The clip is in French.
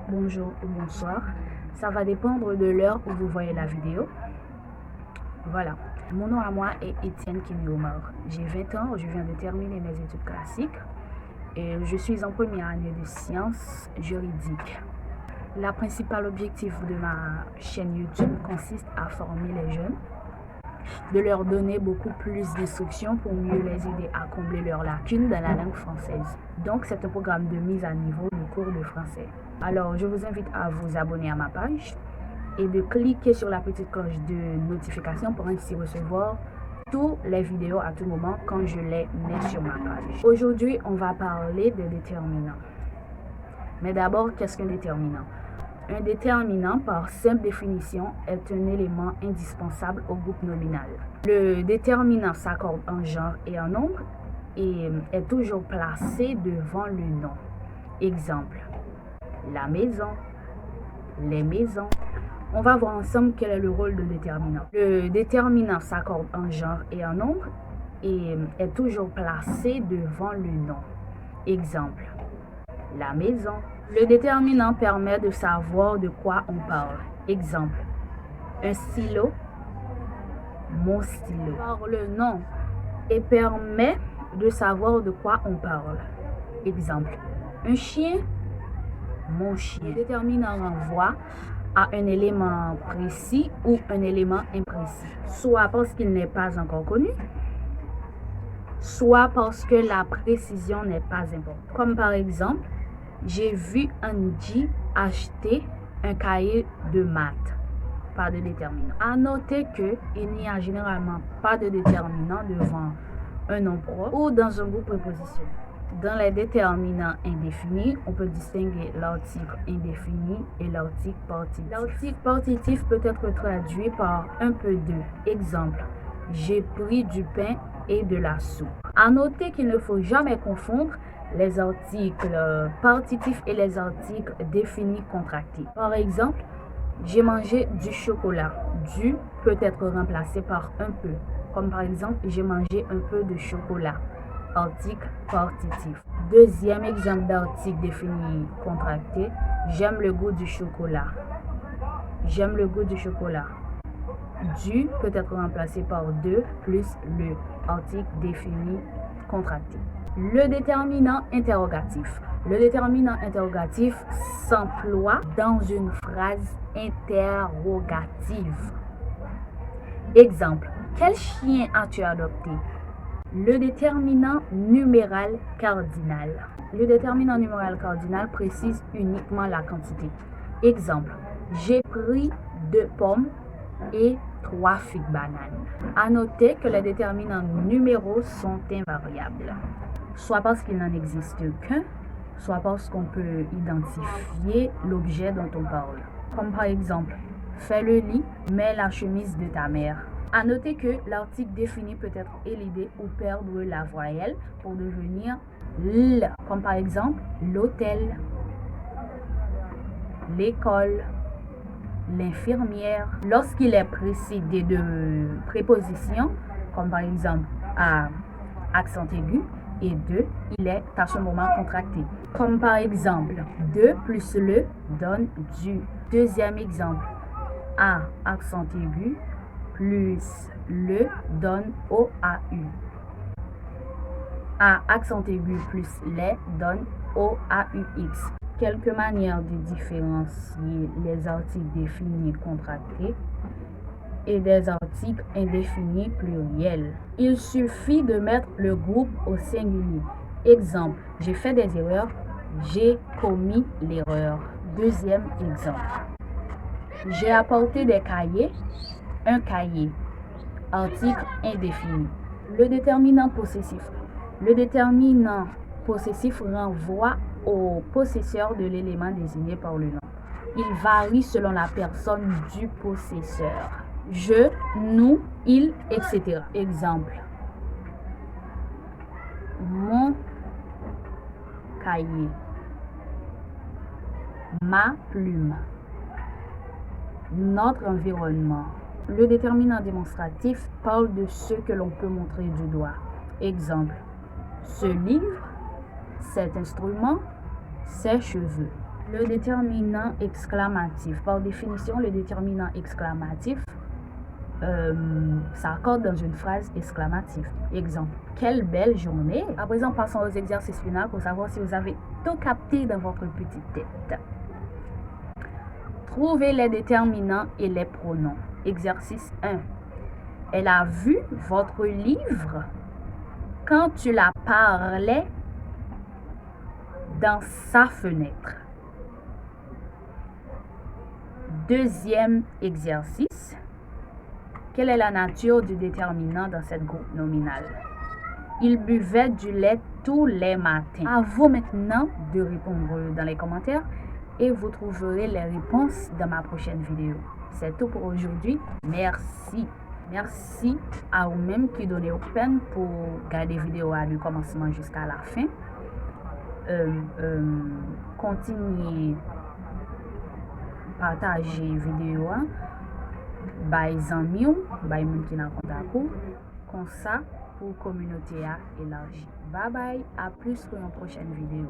bonjour ou bonsoir. Ça va dépendre de l'heure où vous voyez la vidéo. Voilà. Mon nom à moi est Étienne Kimiomar. J'ai 20 ans, je viens de terminer mes études classiques et je suis en première année de sciences juridiques. La principale objectif de ma chaîne YouTube consiste à former les jeunes, de leur donner beaucoup plus d'instructions pour mieux les aider à combler leurs lacunes dans la langue française. Donc, c'est un programme de mise à niveau du cours de français. Alors, je vous invite à vous abonner à ma page et de cliquer sur la petite cloche de notification pour ainsi recevoir toutes les vidéos à tout moment quand je les mets sur ma page. Aujourd'hui, on va parler des déterminants. Mais d'abord, qu'est-ce qu'un déterminant? Un déterminant, par simple définition, est un élément indispensable au groupe nominal. Le déterminant s'accorde en genre et en nombre et est toujours placé devant le nom. Exemple, la maison, les maisons. On va voir ensemble quel est le rôle de déterminant. Le déterminant s'accorde en genre et en nombre et est toujours placé devant le nom. Exemple, la maison. Le déterminant permet de savoir de quoi on parle. Exemple, un stylo, mon stylo. Par le nom et permet de savoir de quoi on parle. Exemple, un chien, mon chien. Le déterminant renvoie à un élément précis ou un élément imprécis, soit parce qu'il n'est pas encore connu, soit parce que la précision n'est pas importante. Comme par exemple, j'ai vu Andy acheter un cahier de maths. Pas de déterminant. À noter qu'il n'y a généralement pas de déterminant devant un nom propre ou dans un groupe prépositionnel. Dans les déterminants indéfinis, on peut distinguer l'article indéfini et l'article partitif. L'article partitif peut être traduit par un peu de. Exemple, j'ai pris du pain et de la soupe. À noter qu'il ne faut jamais confondre les articles partitifs et les articles définis contractés. Par exemple, j'ai mangé du chocolat. Du peut être remplacé par un peu. Comme par exemple, j'ai mangé un peu de chocolat. Article partitif. Deuxième exemple d'article défini contracté. J'aime le goût du chocolat. J'aime le goût du chocolat. Du peut être remplacé par de plus le. Article défini contracté. Le déterminant interrogatif. Le déterminant interrogatif s'emploie dans une phrase interrogative. Exemple, quel chien as-tu adopté? Le déterminant numéral cardinal. Le déterminant numéral cardinal précise uniquement la quantité. Exemple, j'ai pris 2 pommes et 3 figues bananes. À noter que les déterminants numéraux sont invariables, soit parce qu'il n'en existe qu'un, soit parce qu'on peut identifier l'objet dont on parle. Comme par exemple, fais le lit, mets la chemise de ta mère. À noter que l'article défini peut être élidé ou perdre la voyelle pour devenir l, comme par exemple l'hôtel, l'école, l'infirmière. Lorsqu'il est précédé de prépositions, comme par exemple à accent aigu, et de, il est à ce moment contracté. Comme par exemple, de plus le donne du. Deuxième exemple, à accent aigu plus le donne OAU. À accent aigu plus les donne OAUX. Quelques manières de différencier les articles définis contractés et des articles indéfinis pluriels. Il suffit de mettre le groupe au singulier. Exemple, j'ai fait des erreurs, j'ai commis l'erreur. Deuxième exemple, j'ai apporté des cahiers, un cahier. Article indéfini. Le déterminant possessif. Le déterminant possessif renvoie au possesseur de l'élément désigné par le nom. Il varie selon la personne du possesseur. Je, nous, il, etc. Exemple, mon cahier, ma plume, notre environnement. Le déterminant démonstratif parle de ce que l'on peut montrer du doigt. Exemple, ce livre, cet instrument, ses cheveux. Le déterminant exclamatif. Par définition, le déterminant exclamatif s'accorde dans une phrase exclamative. Exemple, quelle belle journée. À présent, passons aux exercices finaux pour savoir si vous avez tout capté dans votre petite tête. Trouvez les déterminants et les pronoms. Exercice 1. Elle a vu votre livre quand tu la parlais dans sa fenêtre. Deuxième exercice. Quelle est la nature du déterminant dans cette groupe nominale? Il buvait du lait tous les matins. À vous maintenant de répondre dans les commentaires et vous trouverez les réponses dans ma prochaine vidéo. C'est tout pour aujourd'hui. Merci. Merci à vous-même qui donnez au peine pour garder vidéo du commencement jusqu'à la fin. Continuez partager vidéo by zami ou by moun ki nan kontak ou comme ça pour communauté élargie. Bye bye, à plus pour une prochaine vidéo.